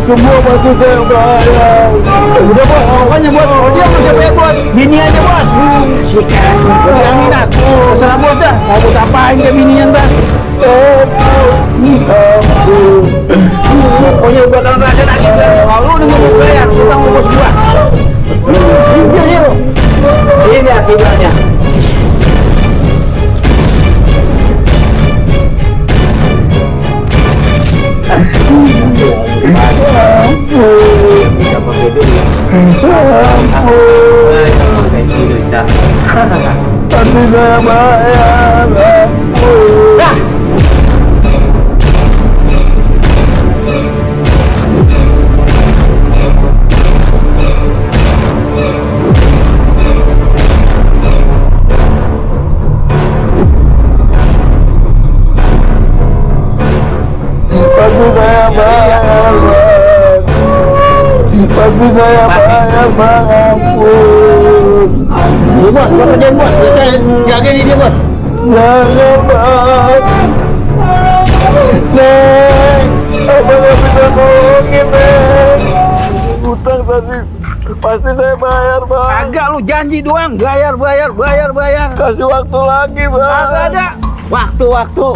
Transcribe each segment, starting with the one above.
Semua batu saya bayar. Udah bos, pokoknya bos, dia mau bayar bos. Bini aja bos. Sikat, jaminan. Terserah bos dah, mau bos apain ke bininya ntar. Pokoknya lu bakalan rasain akibatnya. Kalau lu udah mau bayar, utang sama bos gua. Dia lu. Ini akibatnya. Bisa pakai duit. Pakai duit dah. Tapi saya bayar. Dah. Tapi saya bayar, tapi saya bayar, Bang, ampun. Bos, gua kerjain bos, kita jagain ini bos. Jangan bang, Neng, abang gak bisa bohongin Neng. Utang tadi pasti saya bayar bang. Agak lu janji doang, bayar. Kasih waktu lagi bang. Agak ada. Waktu.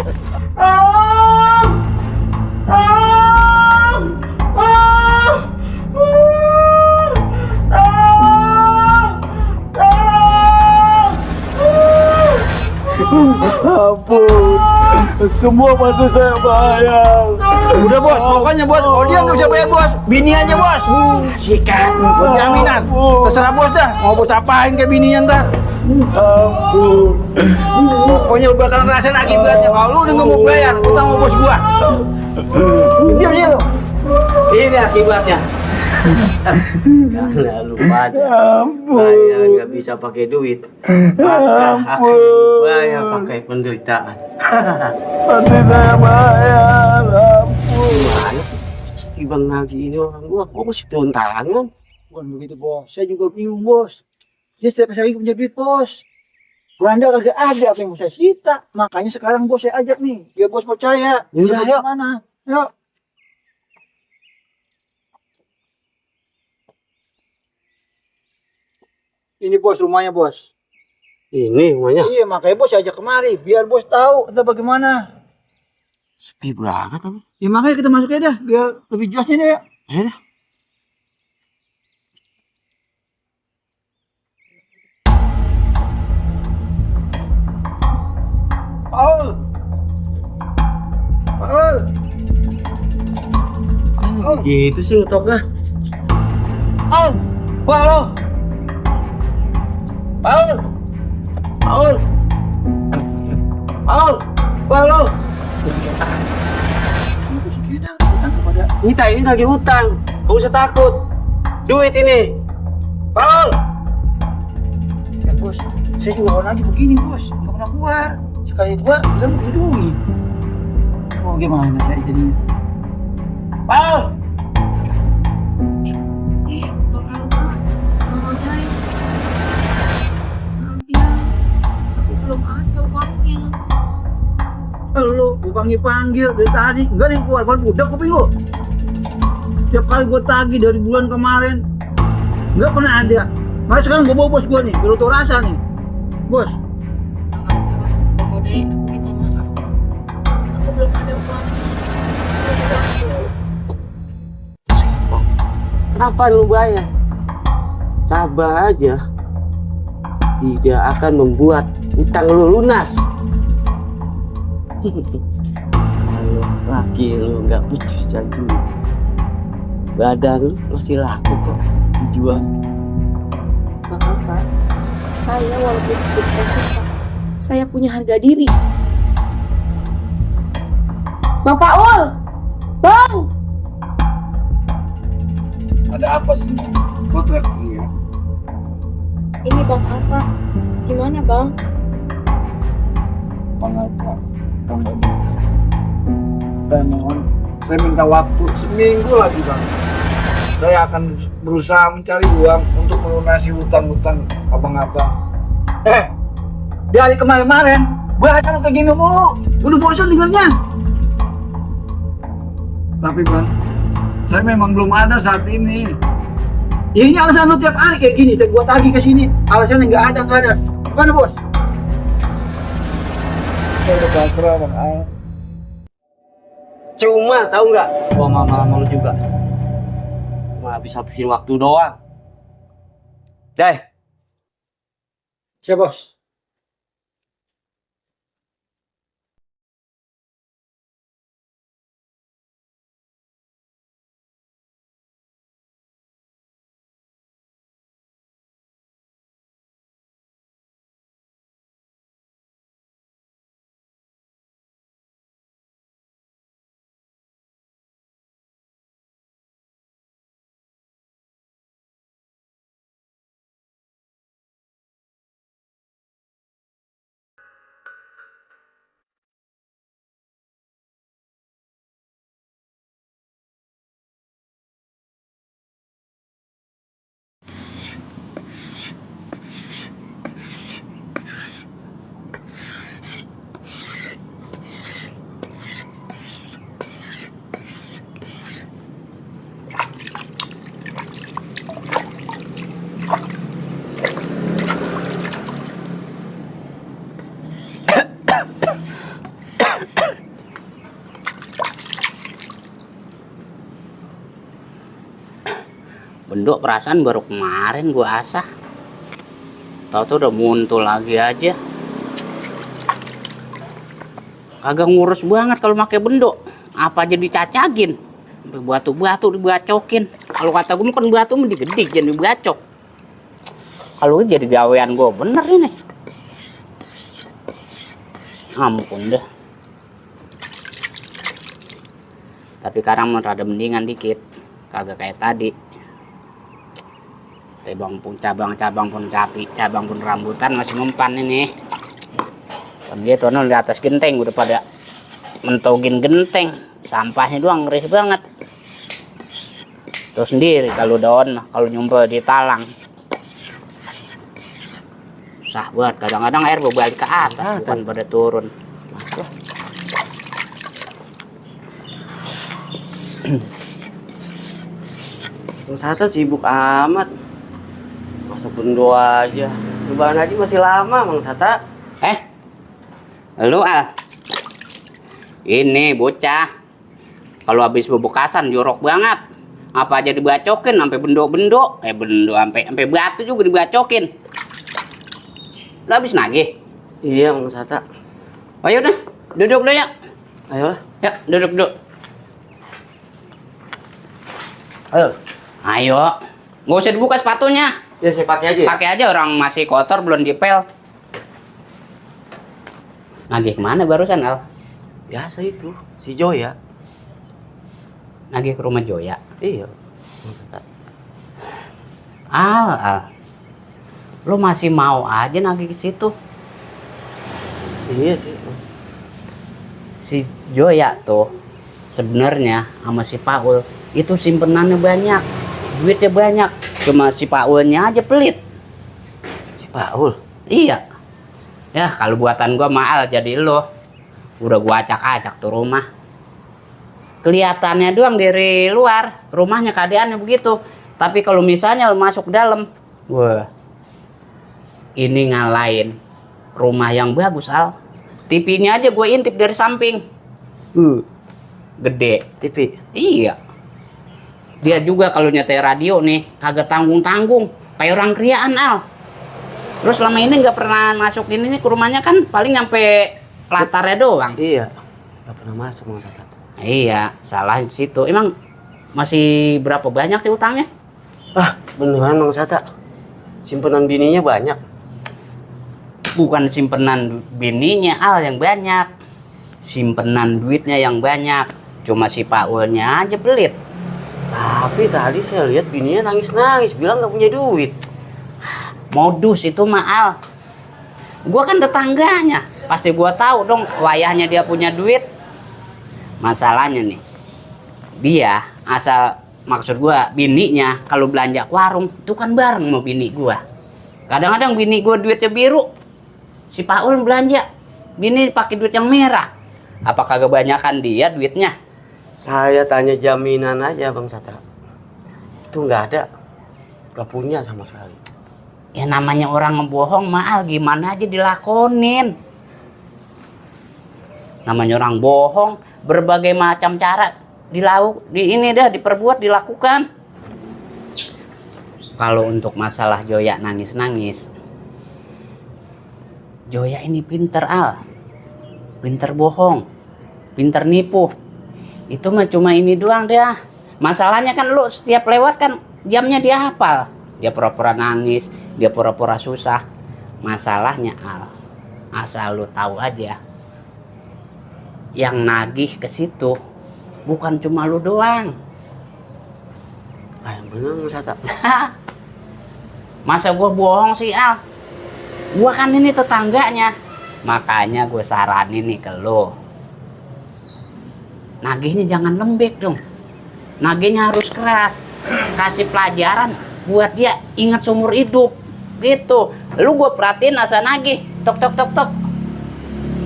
Ampun, semua pasti saya bayar. Udah bos, pokoknya bos, kalau dia nggak bisa bayar bos, bini aja bos. Sikat, jaminan. Terserah bos dah, mau bos apain ke bininya ntar. Ampun. Pokoknya lu bakalan rasain akibatnya. Kalau lu udah nggak mau bayar, utang sama bos gua. Diam aja lu. Ini akibatnya. Karena lu pada bayar nggak bisa pakai duit, maka aku bayar pakai penderitaan. Nanti saya bayar. Ampun. Gimana sih? Si Bang Nagi ini orang gua mesti turun tangan. Bukan begitu bos, saya juga bingung bos. Dia setiap hari punya duit bos. Belanda kagak ada, apa yang mau saya sita. Makanya sekarang bos saya ajak nih, biar bos percaya. Yaudah, yuk. Mana? Yuk. Ini bos rumahnya bos. Ini rumahnya Iya makanya bos saya ajak kemari, biar bos tahu entah bagaimana. sepi banget tapi. Ya makanya kita masuk aja dah, biar lebih jelasnya deh. Ayo dah. Paul. Gitu sih ngetoknya. Paul, Kita ini lagi hutang, gak usah takut. Duit ini. Paul. Kan bos, saya juga orang lagi begini bos, nggak pernah keluar. Sekali keluar bilang punya duit. Oh gimana saya jadi? Paul. Lo, gue panggil dari tadi, enggak ada yang keluar, baru budak kuping lo. Tiap kali gue tagih dari bulan kemarin, enggak pernah ada. Makanya sekarang gue bawa bos gue nih, biar lo tau rasa nih. Bos. Kenapa lu bayar? Sabar aja. Tidak akan membuat utang lu lunas. Kalau laki lu nggak putus jantung, badan lu masih laku kok dijual. Maaf Pak, saya walaupun hidup saya susah, saya punya harga diri. Bang Paul, Bang. Ada apa sih? Kok teriak ya? Ini Bang Alfa. Gimana Bang? Bang apa? Bang Edi. Saya mohon, saya minta waktu seminggu lagi Bang. Saya akan berusaha mencari uang untuk melunasi hutang-hutang abang-abang. Dari kemarin-kemarin, bahasa lu kayak gini mulu. Udah bosan dengarnya. Tapi Bang, saya memang belum ada saat ini. Ya ini alasan lu tiap hari kayak gini, gua tagih ke sini. Alasannya nggak ada. Gimana bos? Saya udah pasrah Bang Al. Cuma tahu nggak, gua lama-lama lu juga. Cuma habis-habisin waktu doang. Jai. Siap bos. Bendok perasaan baru kemarin gua asah. Tahu-tahu udah muncul lagi aja. Kagak ngurus banget kalau pakai bendok. Apa aja dicacagin. Sampai batu-batu dibacokin. Kalau kata gua kan batu mah digedik jadi dibacok. Kalau jadi gawean gua bener ini. Ampun deh. Tapi sekarang mah rada mendingan dikit. Kagak kayak tadi. Tebang pun cabang pun capi, cabang pun rambutan masih mempan ini. Kan dia tuh di atas genteng udah pada mentogin genteng, sampahnya doang ngeri banget. Terus sendiri kalau daun mah kalau nyumpel di talang. Susah banget, kadang-kadang air berbalik ke atas bukan pada turun. Bang Sata sibuk amat. Masuk bendo aja. Lebaran haji masih lama Bang Sata. Lu Al. Ini bocah. Kalau habis bebukasan jorok banget. Apa aja dibacokin sampai bendo-bendo, sampai batu juga dibacokin. Lu habis nagih? Iya Bang Sata. Ayo dah, duduk dulu ya. Ayo. Ya, duduk. Ayo. Nggak usah dibuka sepatunya. Ya saya pakai aja. Pakai aja, orang masih kotor belum dipel. Nagih kemana barusan Al? Biasa itu, si Joya. Nagih ke rumah Joya. Iya. Al. Lo masih mau aja nagih ke situ? Iya sih. Si Joya tuh sebenarnya sama si Paul itu simpenannya banyak, duitnya banyak. Cuma si Paulnya aja pelit. Si Paul? Iya. Ya kalau buatan gua mahal jadi lo. Udah gua acak-acak tuh rumah. Kelihatannya doang dari luar, rumahnya keadaannya begitu. Tapi kalau misalnya lo masuk ke dalam, wah. Ini ngalahin rumah yang bagus, Al. TV-nya aja gue intip dari samping. Gede. TV? Iya. Dia juga kalau nyetel radio nih, kagak tanggung-tanggung. Kayak orang kriaan, Al. Terus selama ini nggak pernah masuk ini ke rumahnya kan paling nyampe latarnya doang. Iya, nggak pernah masuk Mang Sata. Iya, salah di situ. Emang masih berapa banyak sih utangnya? Ah, beneran Mang Sata. Simpenan bininya banyak. Bukan simpenan bininya Al yang banyak. Simpenan duitnya yang banyak. Cuma si Paulnya aja pelit. Tapi tadi saya lihat bininya nangis-nangis, bilang nggak punya duit. Modus itu mah Al. Gua kan tetangganya. Pasti gua tahu dong wayahnya dia punya duit. Masalahnya nih, dia asal maksud gua bininya kalau belanja ke warung itu kan bareng sama bini gua. Kadang-kadang bini gua duitnya biru, si Paul belanja bini pakai duit yang merah. Apakah kebanyakan dia duitnya? Saya tanya jaminan aja Bang Sata. Itu nggak ada, nggak punya sama sekali. Ya namanya orang ngebohong mahal gimana aja dilakonin. Namanya orang bohong, berbagai macam cara diperbuat, dilakukan. Kalau untuk masalah Joya nangis-nangis, Joya ini pinter Al, pinter bohong, pinter nipu. Itu mah cuma ini doang dia. Masalahnya kan lu setiap lewat kan jamnya dia hafal. Dia pura-pura nangis, dia pura-pura susah. Masalahnya Al, asal lu tahu aja, yang nagih ke situ bukan cuma lu doang. Ah, yang bener Bang Sata. Masa gua bohong sih Al? Gua kan ini tetangganya. Makanya gue saranin nih ke lo. Nagihnya jangan lembek dong. Nagihnya harus keras. Kasih pelajaran buat dia ingat seumur hidup. Gitu. Lu gue perhatiin asal nagih. Tok tok tok tok.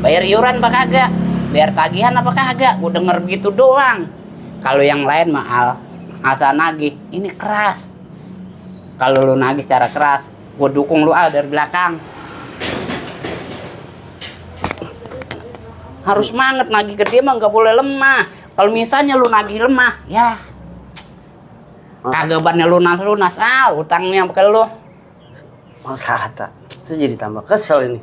Bayar iuran apa kagak? Bayar tagihan apa kagak? Gue denger begitu doang. Kalau yang lain mah Al, asal nagih ini keras. Kalau lu nagih secara keras, gue dukung lu Al dari belakang. Harus semangat nagih ke dia mah nggak boleh lemah. Kalau misalnya lu nagih lemah, ya kagak bannya lunas Al utangnya ke lu. Bang Sata, saya jadi tambah kesel ini.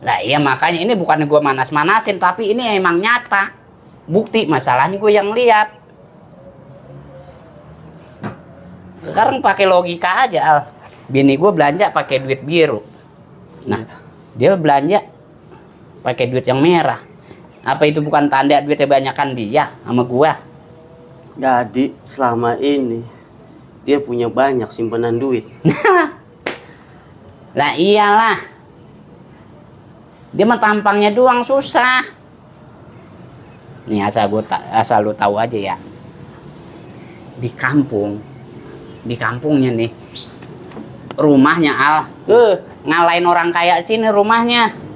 Lah iya makanya ini bukan gue manas-manasin, tapi ini emang nyata. Bukti masalahnya gue yang lihat. Sekarang pakai logika aja Al. Bini gue belanja pakai duit biru. Nah, dia belanja pakai duit yang merah. Apa itu bukan tanda duitnya banyakan dia sama gua? Jadi selama ini dia punya banyak simpanan duit. Lah iyalah. Dia mah tampangnya doang susah. Nih asal lu tahu aja ya. Di kampungnya nih. Rumahnya Al, ngalahin orang kaya sini rumahnya.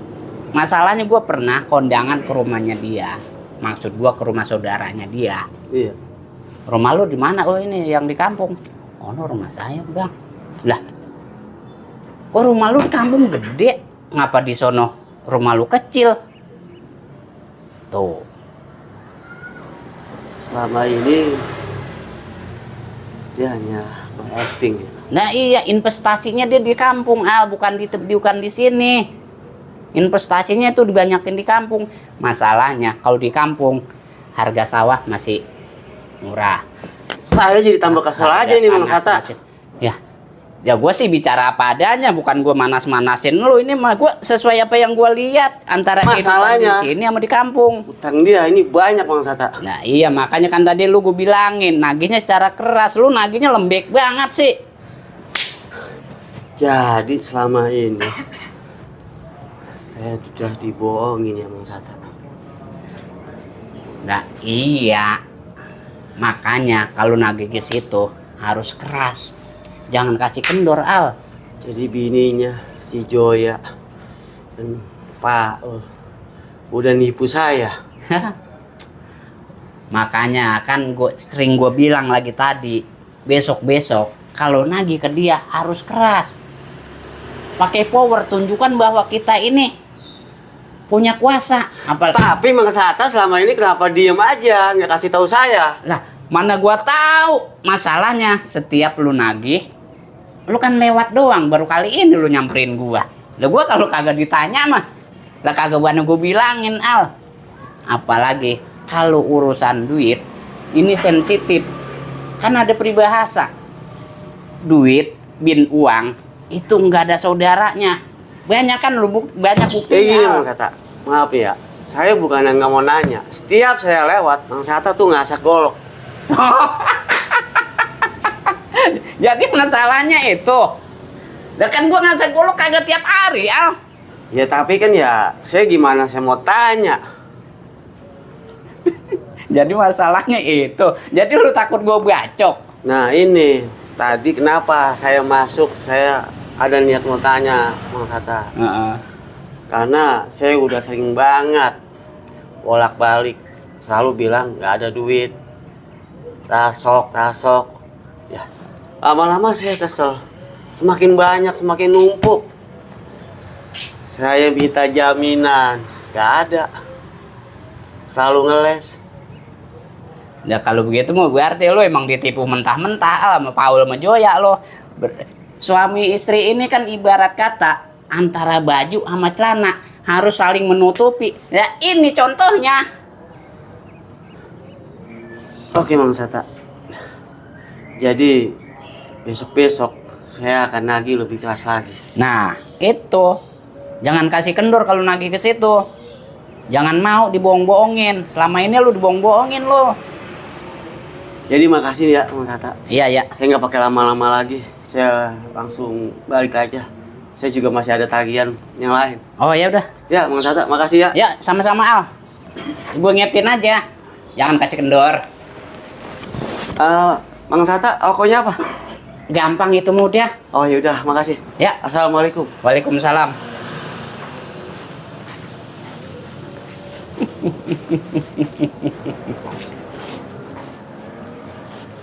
Masalahnya gue pernah kondangan ke rumahnya dia. Maksud gue ke rumah saudaranya dia. Iya. Rumah lu di mana? Oh ini yang di kampung. Oh no, rumah saya Bang. Lah, kok rumah lu di kampung gede? Ngapa di sono rumah lu kecil? Tuh. Selama ini dia hanya acting. Nah iya, investasinya dia di kampung Al, bukan di sini. Investasinya itu dibanyakin di kampung. Masalahnya kalau di kampung harga sawah masih murah. Saya jadi tambah kesel aja ini Bang Sata. Ya gue sih bicara apa adanya, bukan gue manas-manasin lu. Ini mah gue sesuai apa yang gue lihat antara masalahnya di sini sama di kampung. Utang dia ini banyak Bang Sata. Nah iya makanya kan tadi lu gue bilangin nagihnya secara keras, lu nagihnya lembek banget sih. Jadi selama ini saya sudah dibohongin ya Bang Sata. Nah iya, makanya kalau nagih ke situ harus keras, jangan kasih kendor Al. Jadi bininya si Joya dan Paul udah nipu saya. Makanya kan sering gue bilang lagi tadi, besok kalau nagih ke dia harus keras, pakai power, tunjukkan bahwa kita ini punya kuasa. Tapi Bang Sata selama ini kenapa diem aja, nggak kasih tahu saya? Lah, mana gua tahu. Masalahnya setiap lu nagih, lu kan lewat doang. Baru kali ini lu nyamperin gua. Lah gua kalau kagak ditanya mah Lah kagak banyak gue bilangin, Al. Apalagi kalau urusan duit ini sensitif. Kan ada peribahasa. Duit bin uang itu nggak ada saudaranya. Banyak kan banyak buktinya. Gini Mang Sata, maaf ya. Saya bukan yang nggak mau nanya. Setiap saya lewat, Mang Sata tuh ngasak golok. Jadi masalahnya itu. Lah kan gua ngasak golok kagak tiap hari, Al. Ya tapi kan ya, saya gimana saya mau tanya. Jadi masalahnya itu. Jadi lu takut gua bacok. Nah ini, tadi kenapa saya masuk, saya ada niat mau tanya, Mang Sata. Karena saya udah sering banget bolak-balik. Selalu bilang nggak ada duit. Tasok. Ya, lama-lama saya kesel. Semakin banyak, semakin numpuk. Saya minta jaminan, nggak ada. Selalu ngeles. Ya kalau begitu mau berarti lo emang ditipu mentah-mentah sama Paul sama Joya lo. Suami istri ini kan ibarat kata antara baju sama celana harus saling menutupi. Ya ini contohnya. Oke Mang Sata. Jadi besok-besok saya akan nagih lebih keras lagi. Nah itu jangan kasih kendor kalau nagih ke situ. Jangan mau dibohong-bohongin. Selama ini lu dibohong-bohongin lo. Jadi makasih ya Mang Sata. Iya. Saya nggak pakai lama-lama lagi. Saya langsung balik aja. Saya juga masih ada tagihan yang lain. Oh ya udah. Ya Mang Sata, makasih ya. Ya sama-sama Al. Gue ngetin aja. Jangan kasih kendor. Mang Sata, ongkonya apa? Gampang itu mudah. Oh yaudah, makasih. Ya. Assalamualaikum. Waalaikumsalam.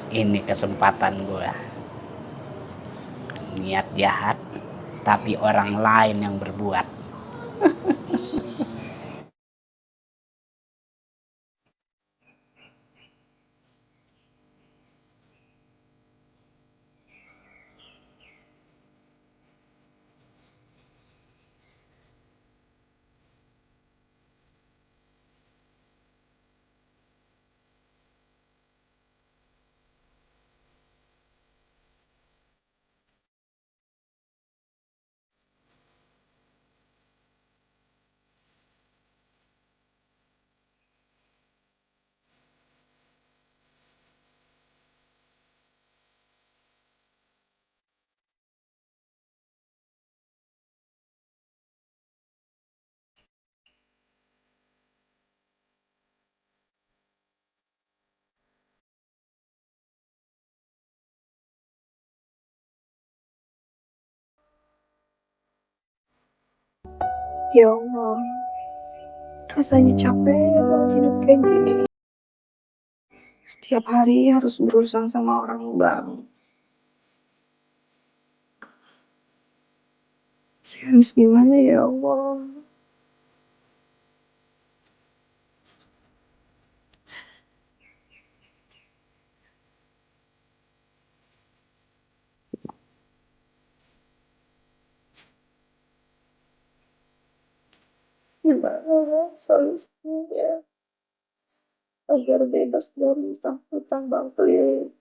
Ini kesempatan gue. Niat jahat, tapi orang lain yang berbuat. Ya Allah, rasanya capek banget hidup kayak gini. Setiap hari harus berurusan sama orang bang. Saya harus gimana ya Allah? Gimana solusinya agar bebas dari utang-utang bang please?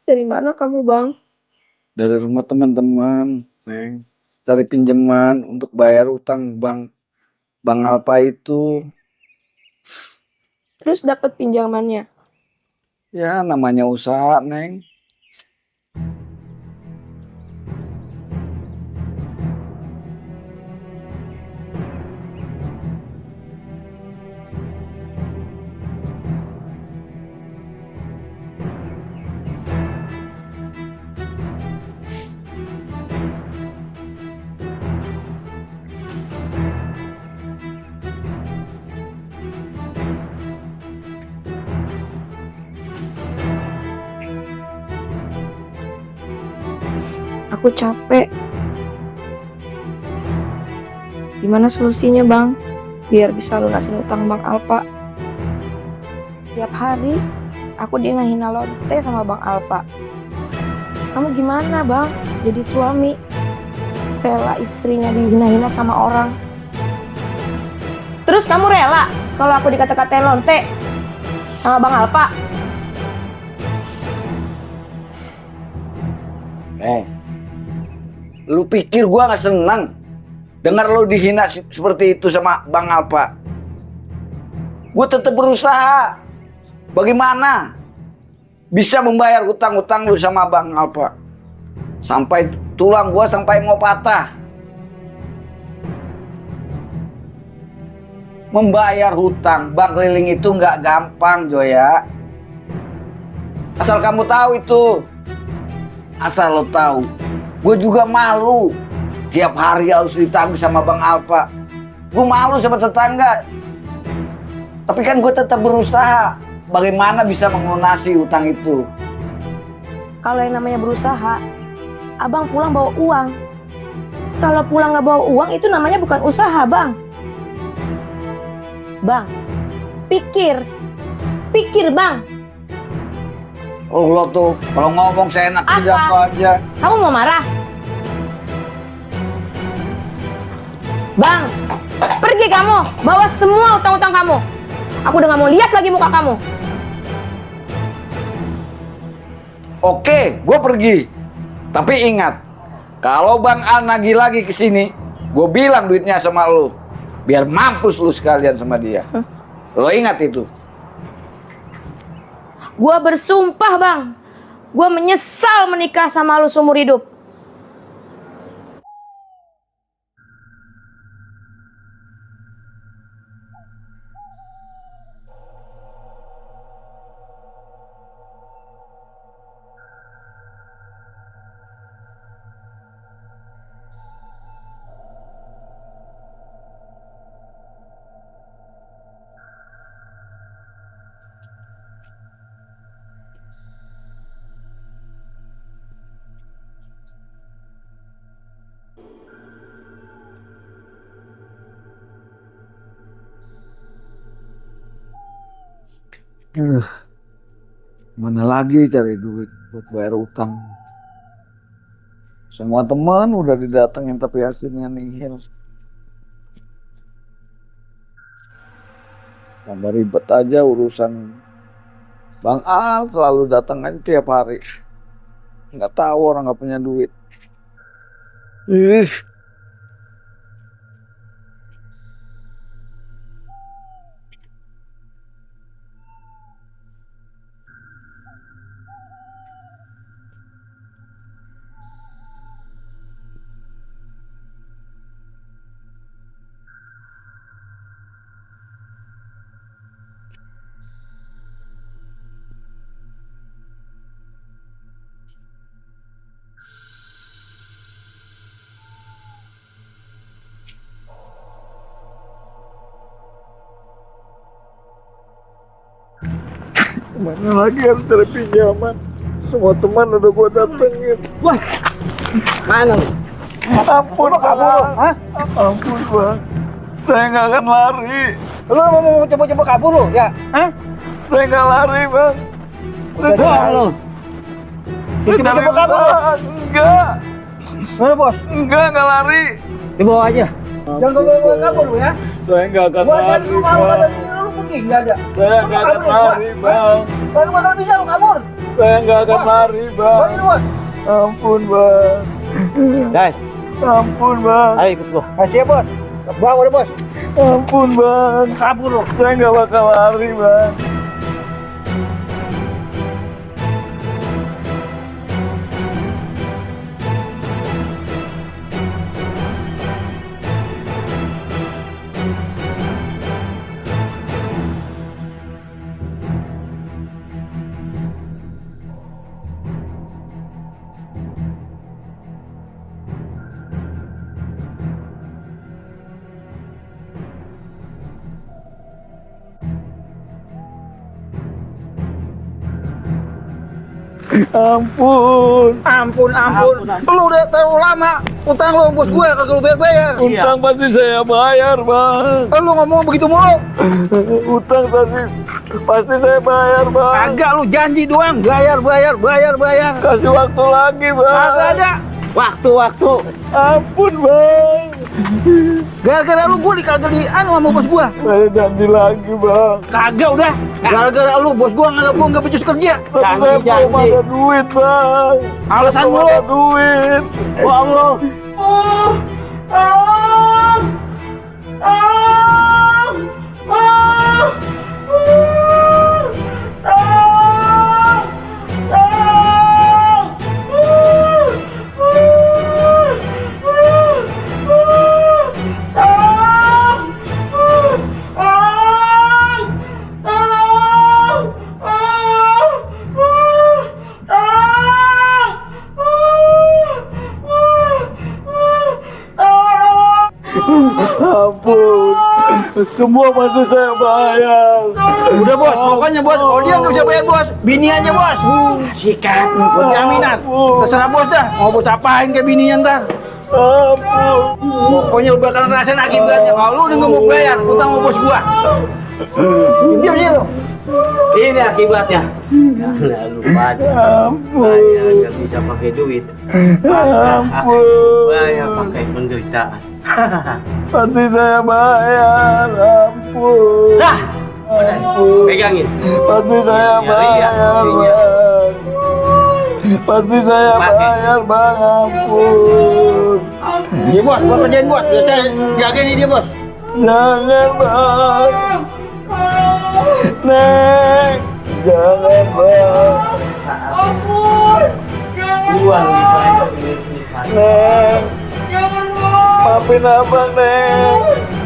Dari mana kamu bang? Dari rumah teman-teman, Neng. Cari pinjaman untuk bayar utang Bang Alpa itu. Terus dapat pinjamannya? Ya namanya usaha, Neng. Aku capek. Gimana solusinya bang? Biar bisa lunasin utang Bang Alpa. Tiap hari aku dia ngehina Lonte sama Bang Alpa. Kamu gimana bang? Jadi suami rela istrinya dihina-hina sama orang. Terus kamu rela kalau aku dikata-katain Lonte sama Bang Alpa? Lu pikir gua nggak senang dengar lu dihina seperti itu sama Bang Alpa? Gua tetap berusaha. Bagaimana bisa membayar hutang-hutang lu sama Bang Alpa? Sampai tulang gua sampai mau patah. Membayar hutang bank keliling itu nggak gampang, Joya. Asal kamu tahu itu. Asal lo tahu. Gue juga malu. Tiap hari harus ditagih sama Bang Alpa. Gue malu sama tetangga. Tapi kan gue tetap berusaha. Bagaimana bisa melunasi hutang itu? Kalau yang namanya berusaha, abang pulang bawa uang. Kalau pulang nggak bawa uang itu namanya bukan usaha, bang. Bang, pikir bang. Oh lo tuh kalau ngomong seenak jidat aja. Kamu mau marah? Bang, pergi kamu, bawa semua utang-utang kamu. Aku udah gak mau lihat lagi muka kamu. Oke, gue pergi. Tapi ingat, kalau Bang Al nagih lagi ke sini, gue bilang duitnya sama lo, biar mampus lu sekalian sama dia. Lo ingat itu? Gue bersumpah bang, gue menyesal menikah sama lu seumur hidup. Mana lagi cari duit buat bayar utang? Semua teman udah didatengin tapi hasilnya nihil. Tambah ribet aja urusan. Bang Al selalu datang aja tiap hari. Nggak tahu orang nggak punya duit. Ih. Mana lagi harus cari pinjaman? Semua teman udah gua datengin. Wah, mana lu? Ampun kabur, Bang. Ampun Bang. Saya nggak akan lari. Lu mau coba-coba kabur lu, ya? Hah? Saya nggak lari Bang. Udah lu. Coba kabur. Enggak. Mana bos? Enggak lari. Dibawa aja. Jangan bawa kabur lu ya. Saya nggak akan Gua lari. cari rumah lu kata diri lu pergi nggak ada. Saya nggak akan lari Bang. Kalau bakal bisa lu kabur. Saya nggak akan lari Bang. Bagi lu bos. Ampun Bang. Dai, Ampun Bang. ayo ikut gua. Siap bos. Bawa udah bos. Ampun Bang. Kabur lu. Saya nggak bakal lari Bang. Ampun. Lu udah terlalu lama. Utang lu bos gue kagak lu bayar. Utang pasti saya bayar Bang. Lu ngomong begitu mulu. Utang pasti Pasti saya bayar, Bang. Agak lu janji doang, bayar. Kasih waktu lagi, Bang. Agak ada. Waktu. Ampun, Bang. Gara-gara lu gua kagak sama bos gua. Saya janji lagi, Bang. Kagak udah. Gara-gara lu bos gua nggak becus kerja. Tapi saya belum ada duit, Bang. Alasan Belum lu. ada duit. Bohong lu. Ampun. Semua pasti saya bayar. Udah bos, pokoknya bos, kalau dia nggak bisa bayar bos, bini aja bos. Sikat, buat jaminan. Terserah bos dah, mau bos apain ke bininya ntar. Ampun. Pokoknya lu bakalan rasain akibatnya. Kalau lu udah nggak mau bayar, utang sama bos gua. Diam sih lu. Ini akibatnya. Karena lupa saya nggak bisa pakai duit. Ampun. Saya pakai penderitaan. Pasti saya bayar. Ampun. Dah, Ampun. pegangin. Pasti saya Ya, bayar, lihat istrinya. Bang. Pasti saya Pakai. bayar, Bang. Ampun. Iya bos, gua kerjain bos. Biar saya jagain ini dia bos. Jangan, Bang. Neng, jangan, Bang. Uang banyak ini. Neng, maafin abang, Neng.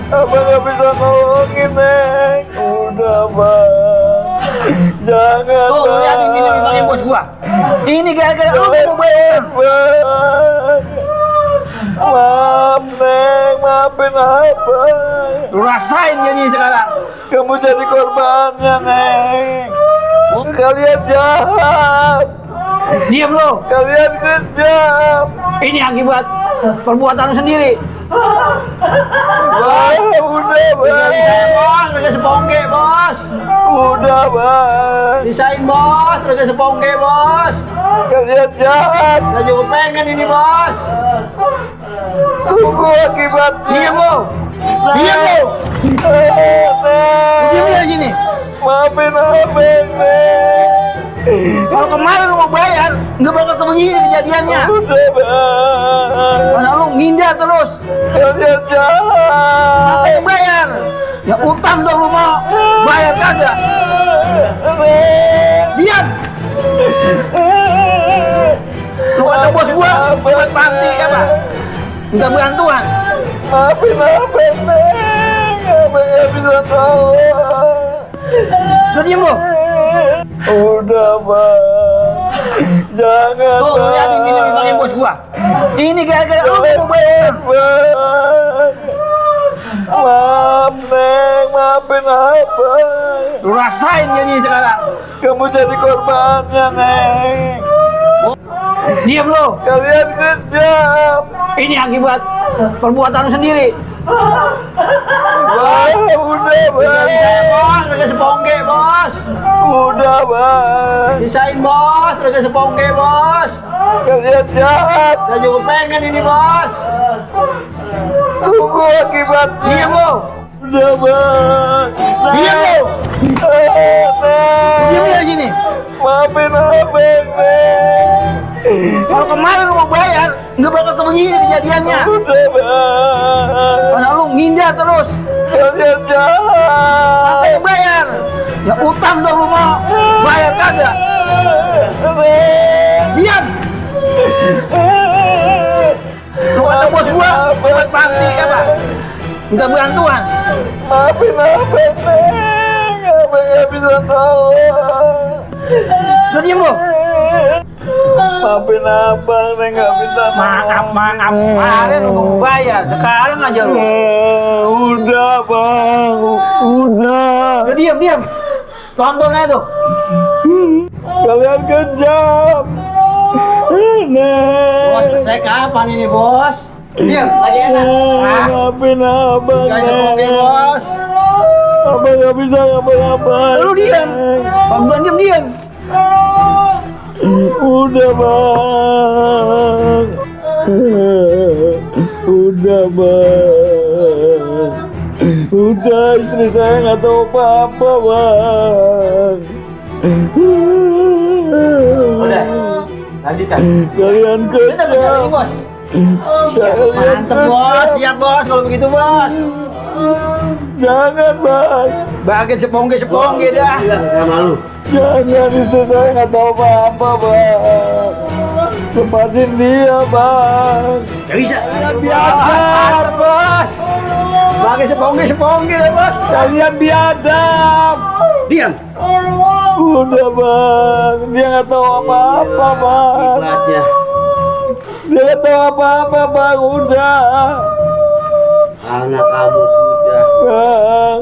Abang gak bisa nolongin, Neng. Udah, Bang. Jangan, Tuh, lu Bang. liatin bini dipakai bos gua. Ini gara-gara lu nggak mau bayar. Bang. Maaf, Neng. Maafin abang. Lu rasain jadi sekarang. Kamu jadi korbannya, Neng. Kalian jahat. Diam lu. Kalian kejam. Ini akibat perbuatan lu sendiri. Wah, udah, Bang. Bos, udah sepongge bos. Udah, Bang. Sisain bos, udah sepongge bos. Kalian jahat. Saya juga pengen ini bos. Tunggu akibatnya. Diam lu. Diam lu. Neng. Diam lu di sini. Maafin abang, Neng. Kalau kemarin lu mau bayar, nggak bakal sebegini kejadiannya. Udah, Bang. Karena lu ngindar terus. Kalian jahat. Apa yang bayar? Ya utang dong lu mau. Bayar kagak? Neng. Diam. Lu kata bos gua buat panti apa? Minta bantuan. Maafin abang, Neng. Abang gak bisa tolong. Lu diam lu. Udah, Bang. Jangan, Tuh, lu liatin bini dipakai bos gua. Ini gara-gara lu nggak mau bayar. Bang. Maaf, Neng. Maafin abang. Lu rasain jadi sekarang. Kamu jadi korbannya, Neng. Diam lu. Kalian kejam. Ini akibat perbuatan lu sendiri. Wah, udah, Bang. Bos, udah sepongge bos. Udah, Bang. Sisain bos, udah sepongge bos. Kalian jahat. Saya juga pengen ini bos. Tunggu akibatnya. Diam lu. Udah, Bang. Diam lu. Neng. Diam lu di sini. Maafin abang, Neng. Kalau kemarin lu mau bayar, nggak bakal sebegini kejadiannya. Udah, Bang. Karena lu ngindar terus. Kalian jahat. Apa yang bayar? Ya utang dong lu mau. Bayar kagak? Neng. Diam. Lu kata bos gua buat panti apa? Minta bantuan. Maafin abang, Neng. Abang gak bisa tolong. Lu diam lu. Maafin abang, Neng gak bisa tolong. Maaf. Kemarin lu mau bayar, sekarang aja lu. Udah, Bang. Udah. Udah diam. Tonton aja tuh. Kalian kejam. Neng. Bos, selesai kapan ini bos? Diam, lagi enak. Maafin abang, Gak sepongge Neng. bos. Abang nggak bisa ngapa-ngapain. Lu diam. Bang Duan diam. Udah bang. Udah bang. Udah, istri saya nggak tahu apa-apa bang. Udah, lanjutkan. Kalian Udah dapat jalan ini, Bos. Mantep, Bos. Siap, Bos, kalau begitu, Bos. Jangan bang. Bagian sepongge dah. Bilang sama lu. Jangan, istri saya nggak tahu apa-apa bang. Lepasin dia bang. Gak bisa. Biadab Bos. Bagian sepongge dah, Bos. Kalian biadab. Diam. Udah bang, dia nggak tahu apa-apa bang. Ibaratnya. Dia nggak tahu apa-apa bang, udah. Anak kamu sudah. Bang,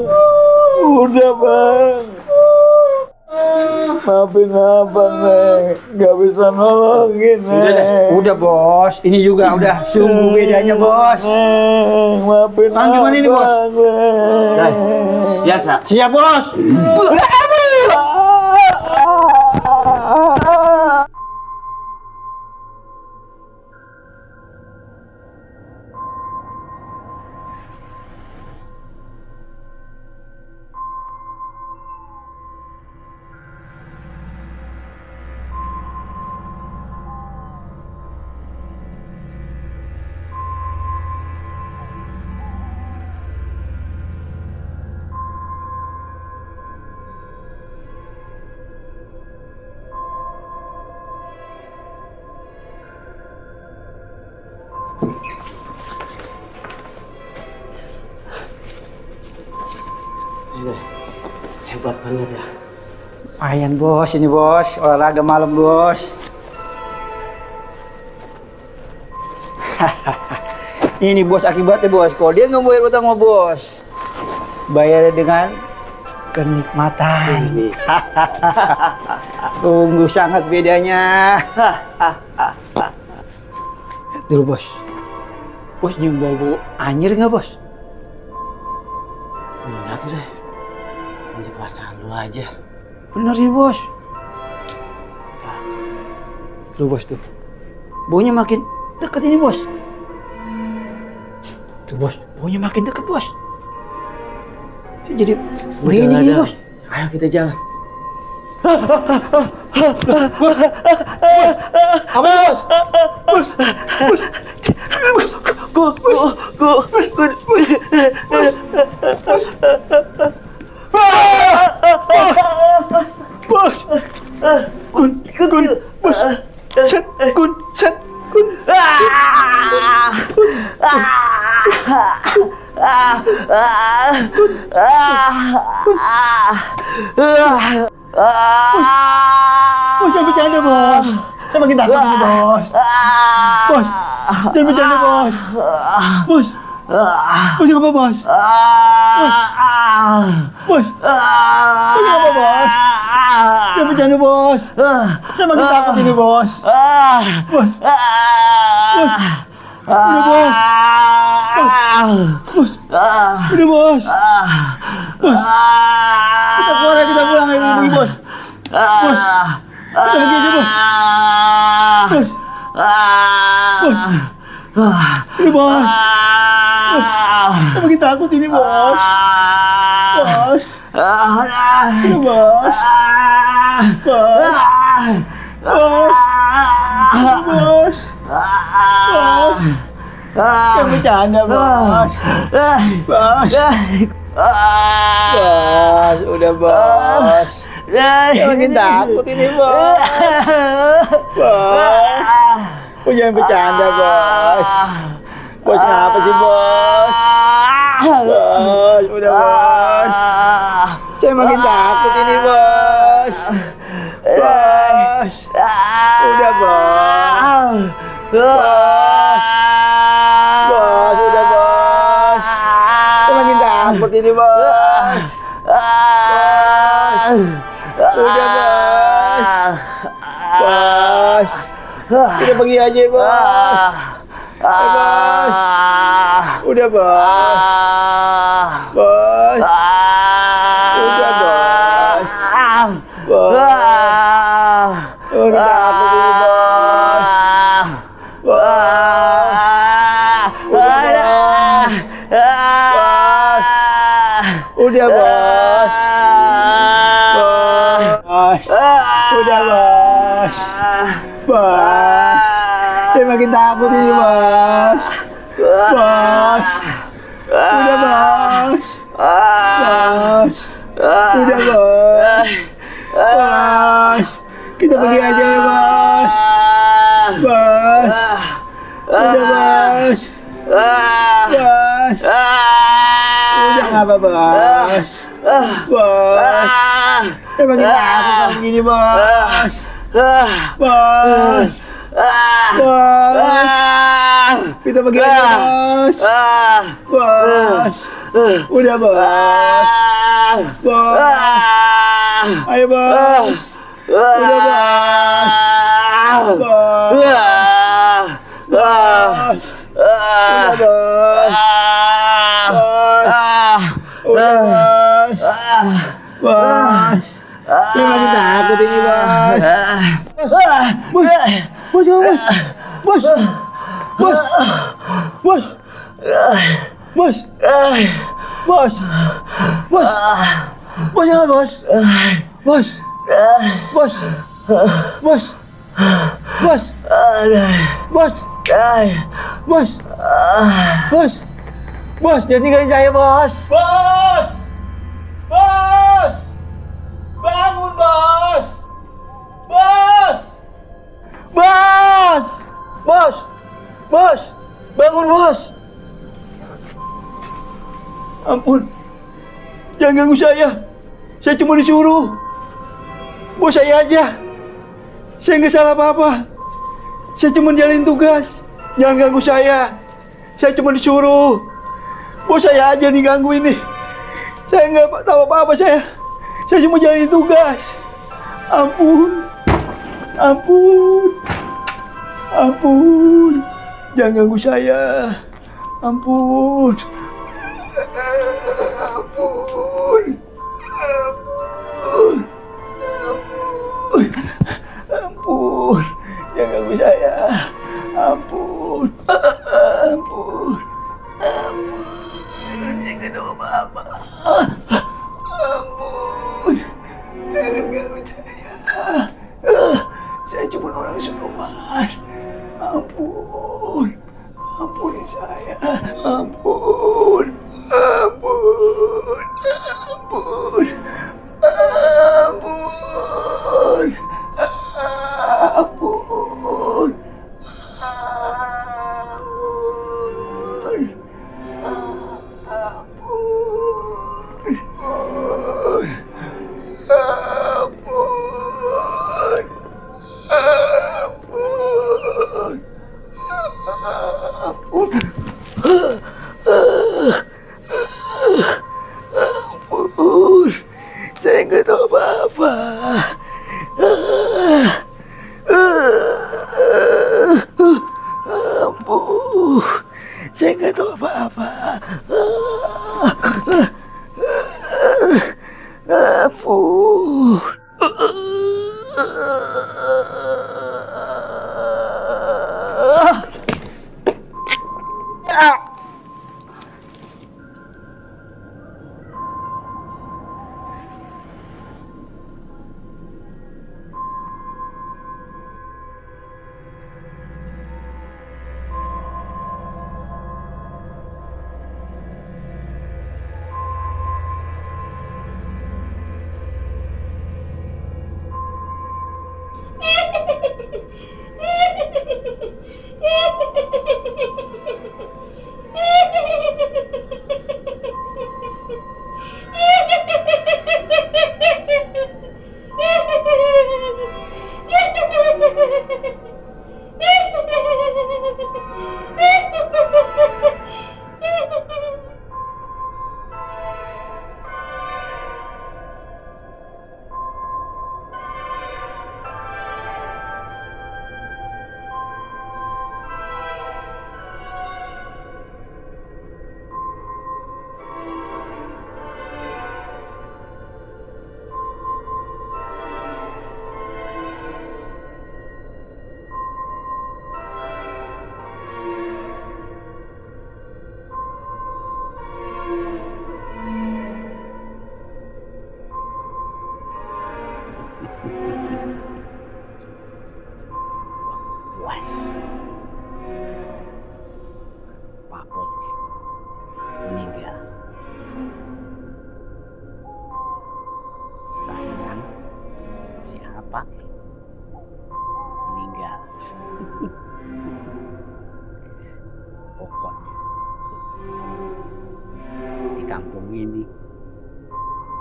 udah bang. Maafin abang Neng, nggak bisa nolongin Neng. Udah, Bos. Ini juga udah sungguh bedanya, Bos. Neng, maafin Bang, gimana ini, Bos? abang, Neng. Nah, biasa. Siap, Bos. Hebat banget ya. Lumayan, Bos. Ini, Bos. Olahraga malam, Bos. Ini, Bos, akibatnya, Bos. Kalau dia nggak bayar utang sama Bos, bayarnya dengan kenikmatan. Sungguh sangat bedanya. Lihat dulu, Bos. Bos nyium bau anjir nggak, Bos? Enggak tuh deh. Ini perasaan lu aja. Bener nih, Bos. Tuh, Bos, tuh. Baunya makin deket ini, Bos. Tuh, Bos. Baunya makin deket, Bos. Jadi merinding ini, Bos. Ayo kita jalan. Apa, Bos? Bos, jangan bercanda, Bos. Saya makin takut ini, Bos. Bos, jangan bercanda, Bos. Bos. Bos, apa, Bos? Bos. Bos. Bos, apa, Bos? Jangan bercanda, Bos. Saya makin takut ini, Bos. Bos. Bos. Udah, Bos. Bos. Bos. Udah, Bos. Bos. Kita keluar aja, kita pulang aja dulu, Bos. Bos. Kita pergi aja, Bos. Bos. Bos. Ini, Bos. Bos. Saya makin takut ini, Bos. Bos. Ini, Bos. Bos. Bos. Bos. Bos. Jangan bercanda, Bos. Bos. Bos, udah, Bos. Saya makin takut ini, Bos. Bos. Oh, jangan bercanda, Bos. Bos, ngapa sih, Bos? Bos, udah, Bos. Saya makin takut ini, Bos. Bos. Udah, Bos. Bos. Bos, udah, Bos. Saya makin takut ini, Bos. Bos. Udah, Bos. Bos. Kita pergi aja, Bos. Bos. Udah, Bos. Bos. Udah, Bos. Bos. Udah aku dulu, Bos. Bos. Udah, Bos. Bos. Udah, Bos. Bos. Saya makin takut ini, Bos. Bos. Udah, Bos. Bos. Udah, Bos. Bos. Kita pergi aja ya, Bos. Bos. Udah, Bos. Bos. Udah nggak apa, Bos. Bos. Emang kita aku kalau begini, Bos. Bos. Bos. Kita pergi aja, Bos. Bos. Udah, Bos. Bos. Ayo, Bos. Udah, Bos. Bos. Bos. Udah, Bos. Udah, Bos. Bos. Saya makin takut ini, Bos. Bos. Bos, jangan, Bos. Bos. Bos. Bos. Bos. Bos. Bos, jangan, Bos. Bos. Bos. Bos. Bos. Bos. Bos. Bos. Bos, jangan tinggalin saya, Bos. Bos. Bos. Bangun, Bos. Bos. Bos. Bos. Bos. Bangun, Bos. Ampun. Jangan ganggu saya. Saya cuma disuruh. Bos saya aja. Saya nggak salah apa-apa. Saya cuma jalanin tugas. Jangan ganggu saya. Saya cuma disuruh. Bos saya aja nih ganggu ini. Saya nggak tahu apa-apa saya. Saya cuma jalanin tugas. Ampun. Ampun. Ampun. Jangan ganggu saya. Ampun. Ampun. Ampun. Ampun. Ampun. Jangan ganggu saya. Ampun. Ampun. Ampun. Saya nggak tahu apa-apa. Ampun. Jangan ganggu saya. Saya cuma orang suruhan. Ampun. Ampuni saya. Ampun. Ampun. Ampun. Ampun. Ampun. Wes. Pak Pul meninggal. Saingan si apa meninggal. Pokoknya di kampung ini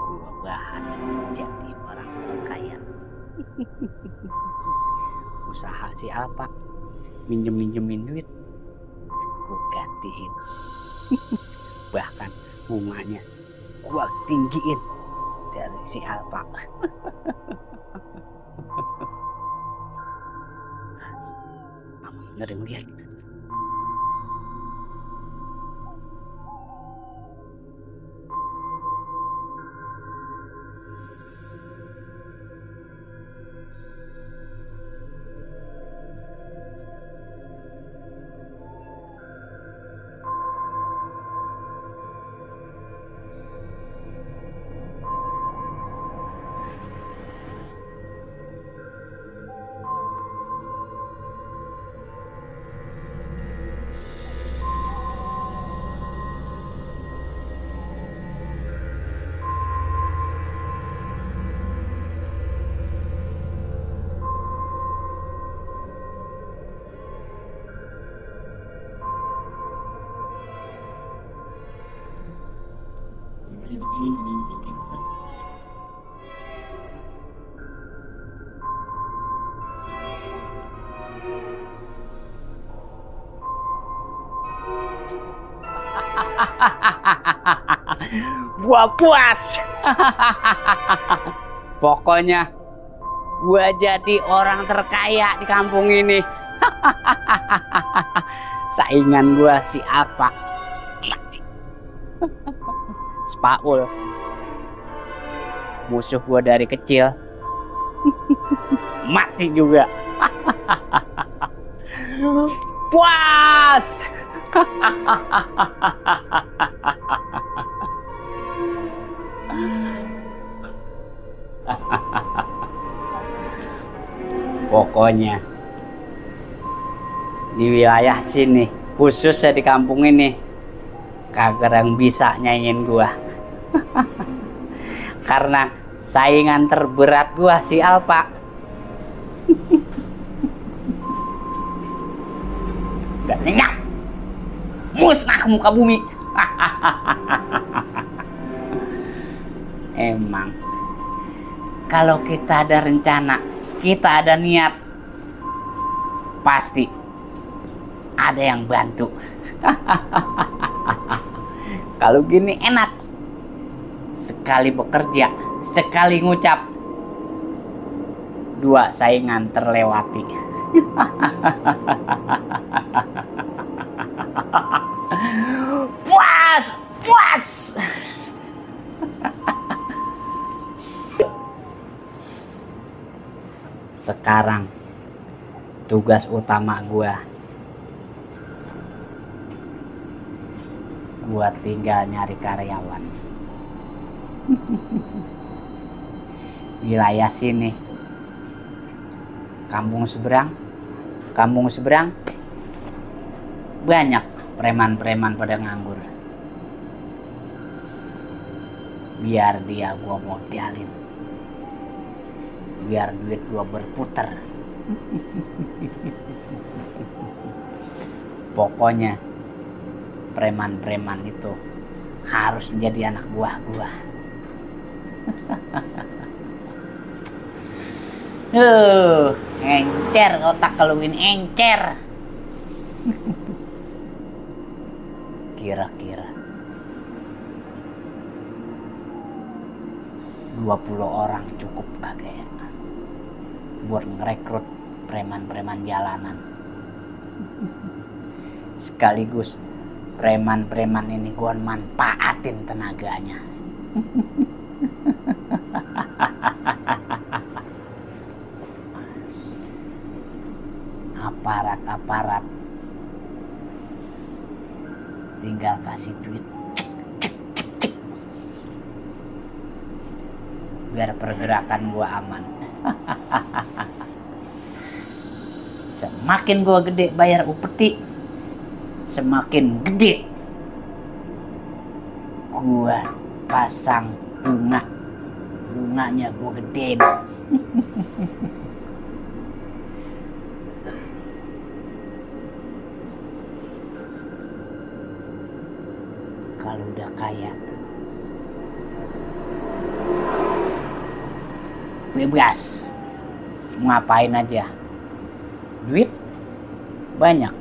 gua bahan jadi orang kaya. Usaha si Alpa minjemin duit gua gantiin. Bahkan bunganya gua tinggiin dari si Alpa. Amang ngeri ngeliat. Gua puas. Pokoknya gua jadi orang terkaya di kampung ini. Saingan gua si apa? Spaul. Musuh gua dari kecil. Mati juga. Puas. Pokoknya di wilayah sini, khususnya di kampung ini, kagak ada yang bisa nyaingin gua. Karena saingan terberat gua si Alpa. Udah nyenyak, musnah ke muka bumi. Emang kalau kita ada rencana, kita ada niat, pasti ada yang bantu. Kalau gini enak, sekali bekerja, sekali ngucap, dua saingan terlewati. Puas, puas. Sekarang tugas utama gua tinggal nyari karyawan. Wilayah sini, kampung seberang banyak preman-preman pada nganggur. Biar dia gua modalin, biar duit gua berputar. Pokoknya preman-preman itu harus menjadi anak buah gua. Encer otak kalau ini encer. Kira-kira 20 orang cukup kagak ya buat ngerekrut preman-preman jalanan. Sekaligus preman-preman ini gua manfaatin tenaganya. Aparat tinggal kasih duit, biar pergerakan gua aman. Semakin gua gede bayar upeti, semakin gede gua pasang bunganya gua gedein. Kalau udah kaya bebas mau ngapain aja, duit banyak,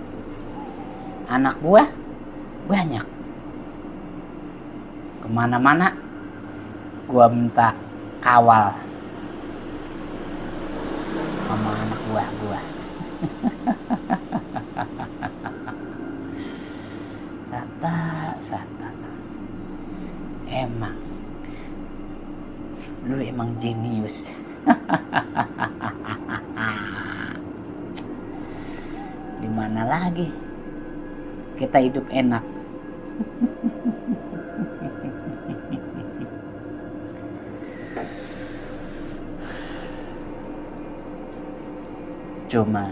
anak gua banyak, kemana-mana gua minta kawal sama anak gua. Sata lu emang jenius. Di mana lagi kita hidup enak. Cuma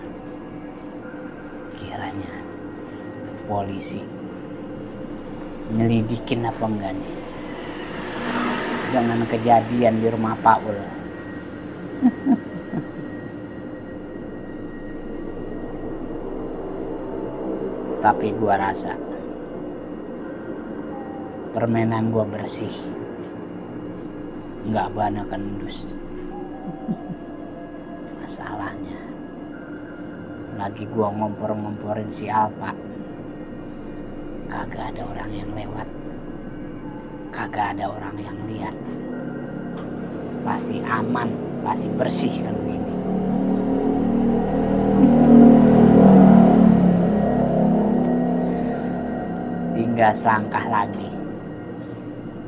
kiranya polisi nyelidikin apa enggak nih dengan kejadian di rumah Paul. Tapi gua rasa permainan gua bersih, nggak banyak kendus. Masalahnya lagi gua ngompor-ngomporin si Alfa, kagak ada orang yang lewat, kagak ada orang yang lihat, pasti aman, pasti bersih kan ini. Tinggal selangkah lagi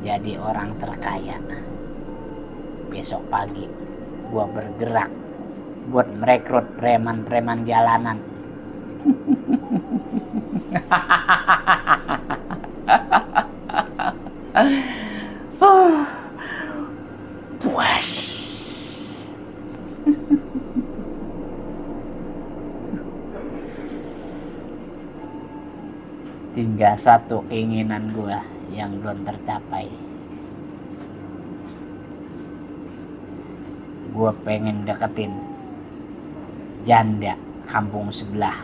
jadi orang terkaya. Besok pagi gua bergerak buat merekrut preman-preman jalanan. Puas. Tinggal satu keinginan gua yang belum tercapai. Gua pengen deketin janda kampung sebelah.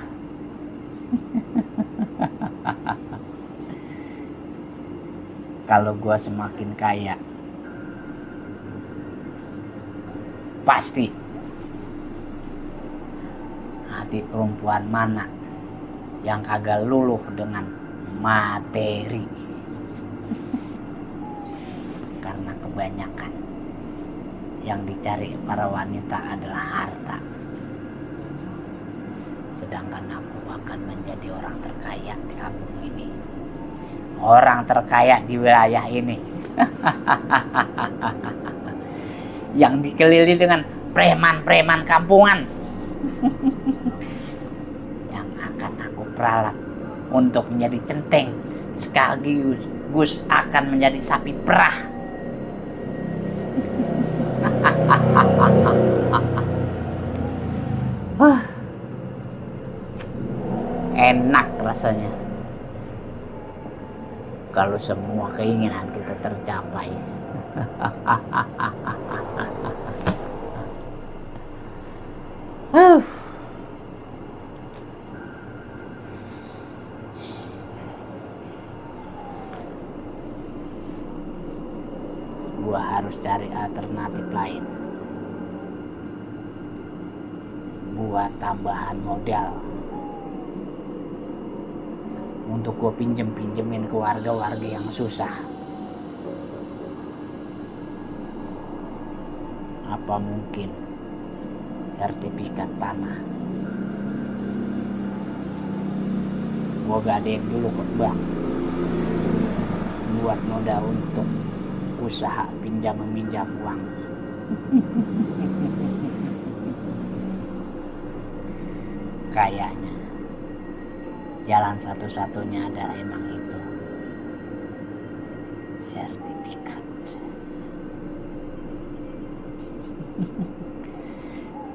Kalau gua semakin kaya, pasti hati perempuan mana yang kagak luluh dengan materi. Karena kebanyakan yang dicari para wanita adalah harta. Sedangkan aku akan menjadi orang terkaya di kampung ini, orang terkaya di wilayah ini. Yang dikelilingi dengan preman-preman kampungan. Yang akan aku peralat untuk menjadi centeng, sekaligus akan menjadi sapi perah. Enak rasanya kalau semua keinginan kita tercapai. Gua harus cari alternatif lain buat tambahan modal untuk gue pinjemin ke warga-warga yang susah. Apa mungkin sertifikat tanah gue gadein dulu ke bank buat modal untuk usaha pinjam meminjam uang. Kayaknya jalan satu-satunya adalah emang itu, sertifikat.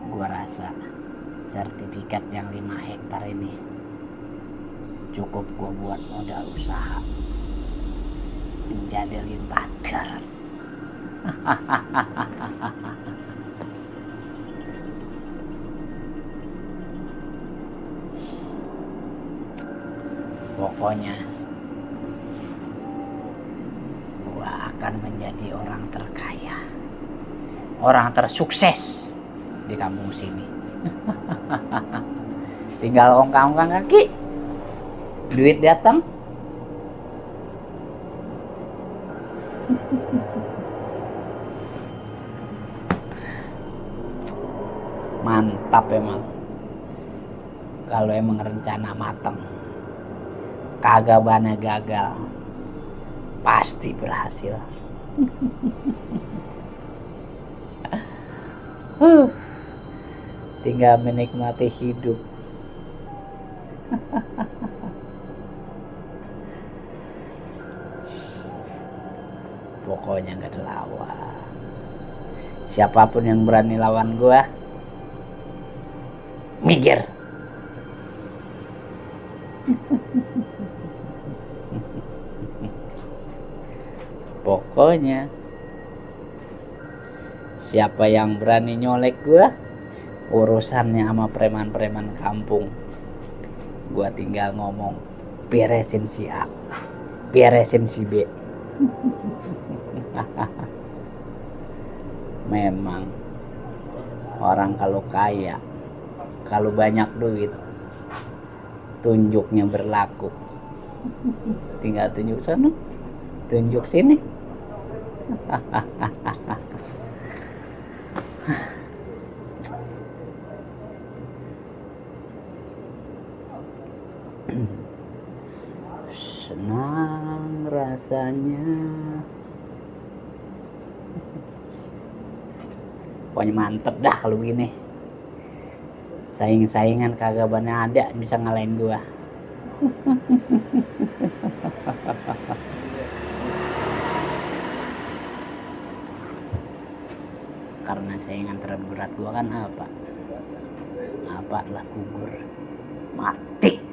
Gua rasa sertifikat yang 5 hektar ini cukup gue buat modal usaha menjadi limpah darat. Pokoknya gue akan menjadi orang terkaya, orang tersukses di kampung sini. Tinggal ongkang-ongkang kaki, duit datang. Mantap emang. Kalau emang rencana matang, kagak bana gagal, pasti berhasil. Tinggal menikmati hidup. Pokoknya gak ada lawan. Siapapun yang berani lawan gua, minggir. Pokoknya siapa yang berani nyolek gua, urusannya sama preman-preman kampung. Gua tinggal ngomong, beresin si A, beresin si B. Memang orang kalau kaya, kalau banyak duit, tunjuknya berlaku. Tinggal tunjuk sana, tunjuk sini. Senang rasanya. Pokoknya mantep dah kalau begini. Saing-saingan kagak banyak ada bisa ngalahin gua. Karena saingan terberat gua kan apa? Apa adalah gugur, mati.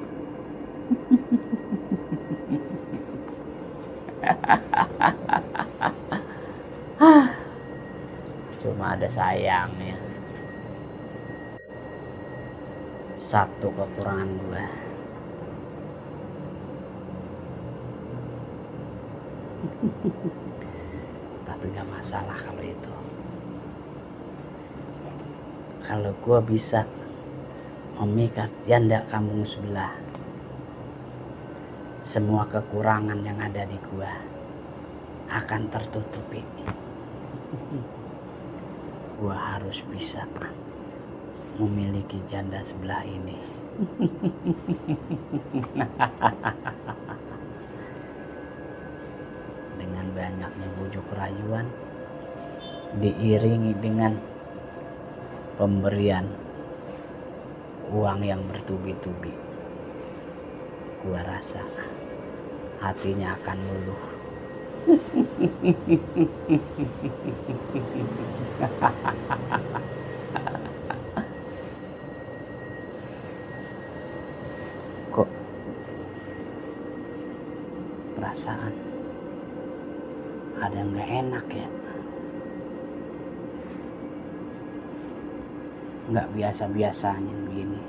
Cuma ada sayangnya, satu kekurangan gue. Tapi gak masalah kalau itu. Kalau gue bisa memikat janda kampung sebelah, semua kekurangan yang ada di gue akan tertutupi. Gua harus bisa memiliki janda sebelah ini. Dengan banyaknya bujuk rayuan, diiringi dengan pemberian uang yang bertubi-tubi, gua rasa hatinya akan luluh. Kok perasaan ada yang gak enak ya? Gak biasa-biasanya begini.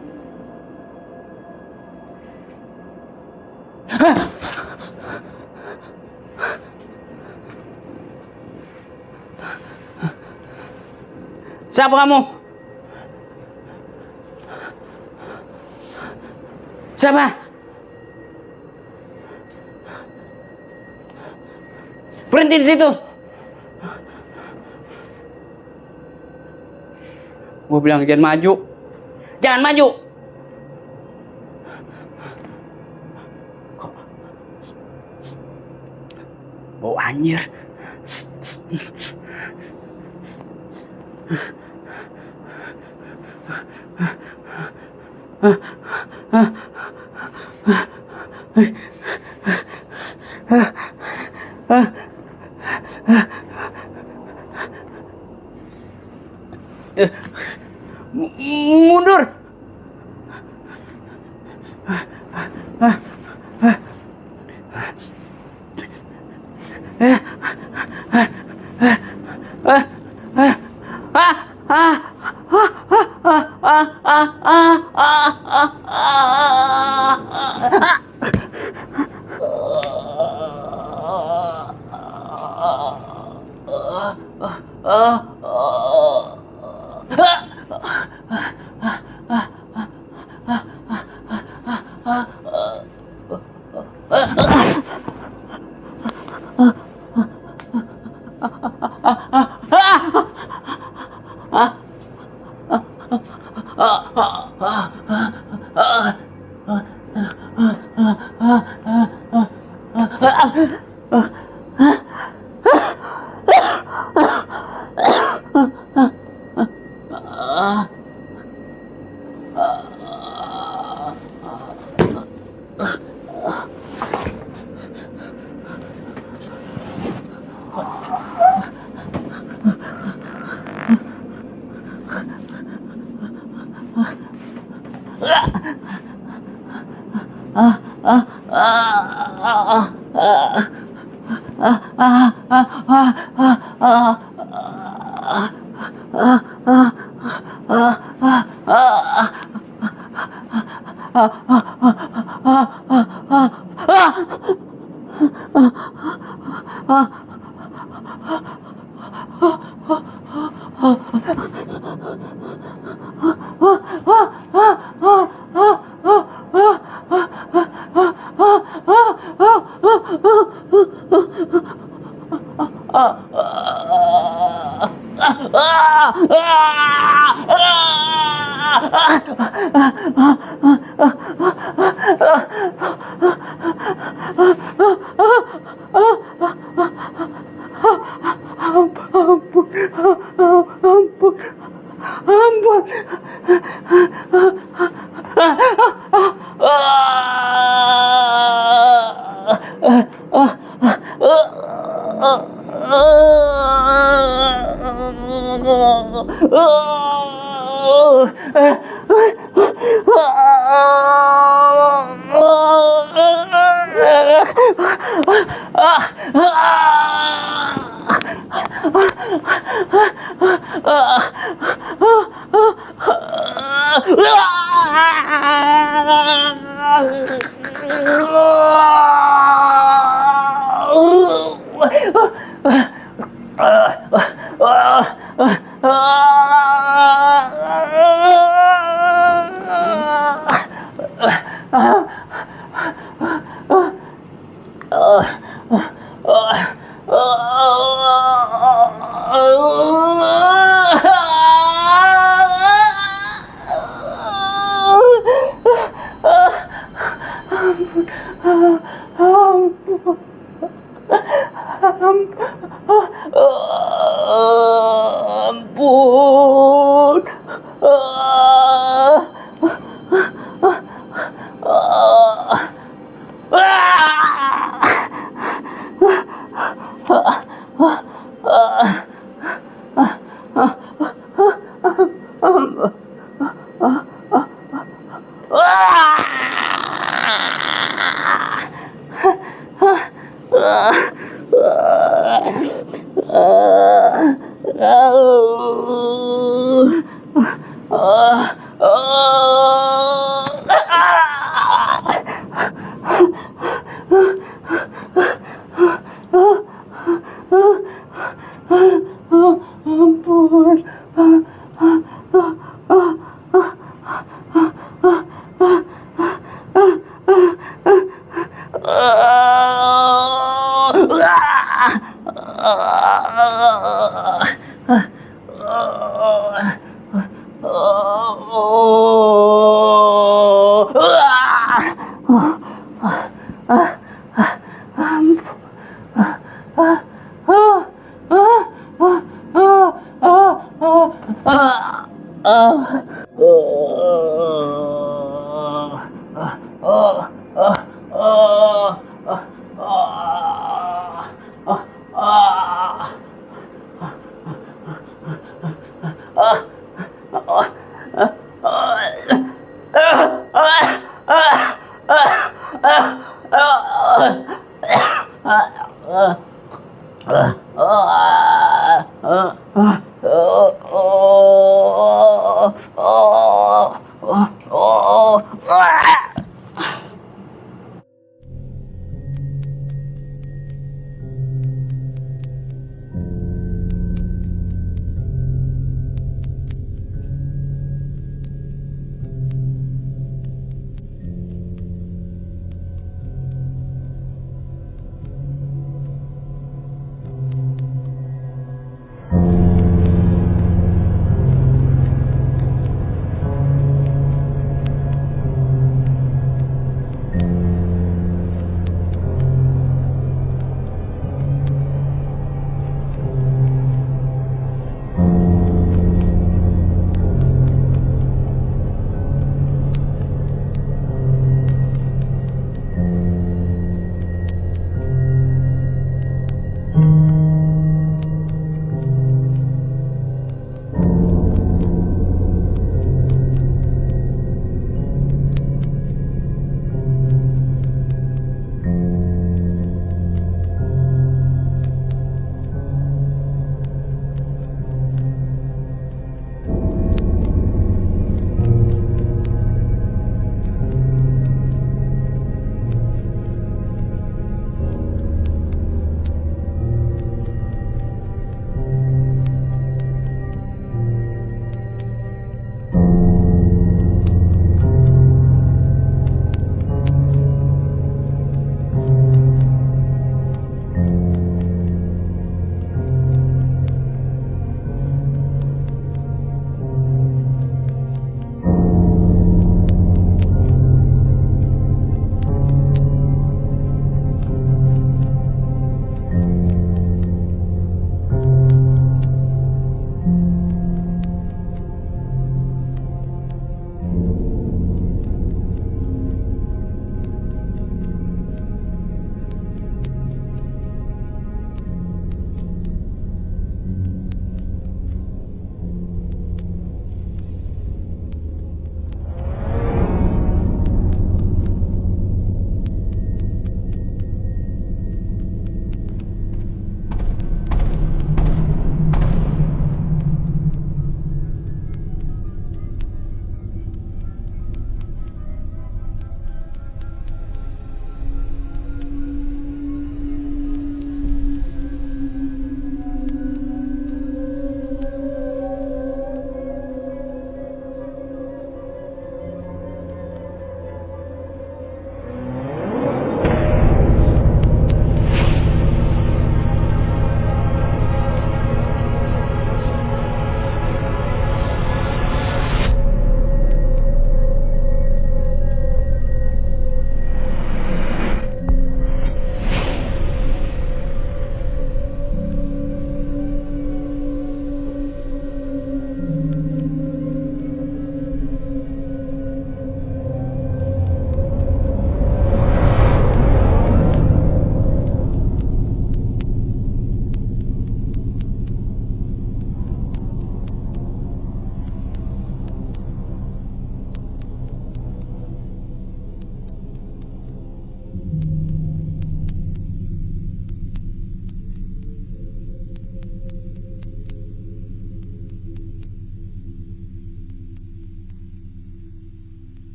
Siapa kamu? Siapa? Berhenti di situ. Gue bilang jangan maju. Jangan maju. Kok bau anjir. Mundur.